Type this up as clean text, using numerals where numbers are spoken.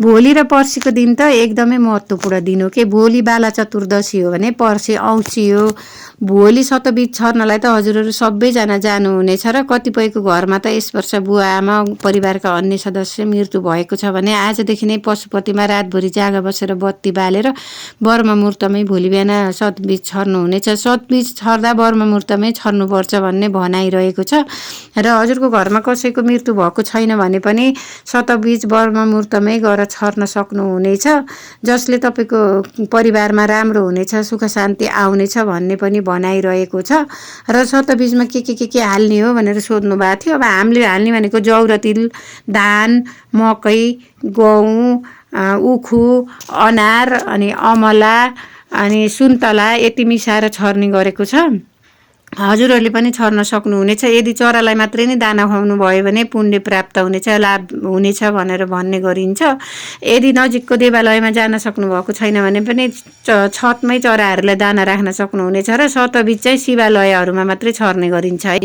भोलि र पर्सिको दिन त एकदमै महत्त्वपूर्ण दिन हो कि भोलि बाला चतुर्दशी हो भने पर्सि औँसी हो। भोलि सतबिज छर्नलाई त हजुरहरू सबैजना जानुहुनेछ र कतिपयको घरमा त यस वर्ष बुवा आमा परिवारका अन्य सदस्य मृत्यु भएको छ भने आजदेखि नै पशुपतिमा रातभरि जागा बसेर बत्ती बालेर बर्मा मुहुर्तमै भोलि बिहान सतबिज छर्नुहुनेछ। सतबिज छर्दा बर्मा मुहुर्तमै छर्नुपर्छ भन्ने भनाइरहेको छ र हजुरको घरमा कसैको मृत्यु भएको छैन भने पनि सतबिज बर्मा मुहुर्तमै गएर छर्न सक्नुहुनेछ, जसले तपाईँको परिवारमा राम्रो हुनेछ, सुख शान्ति आउनेछ भन्ने पनि भनाइरहेको छ। र सतबिजमा के हाल्ने हो भनेर सोध्नु भएको थियो। अब हामीले हाल्ने भनेको जौ र तिल, धान, मकै, गहुँ, उखु, अनार अनि अमला अनि सुन्तला यति मिसाएर छर्ने गरेको छ। हजुरहरूले पनि छर्न सक्नुहुनेछ। यदि चरालाई मात्रै नै दाना खुवाउनु भयो भने पुण्य प्राप्त हुनेछ, लाभ हुनेछ भनेर भन्ने गरिन्छ। यदि नजिकको देवालयमा जान सक्नुभएको छैन भने पनि छतमै चराहरूलाई दाना राख्न सक्नुहुनेछ र सतबिज चाहिँ शिवालयहरूमा मात्रै छर्ने गरिन्छ है।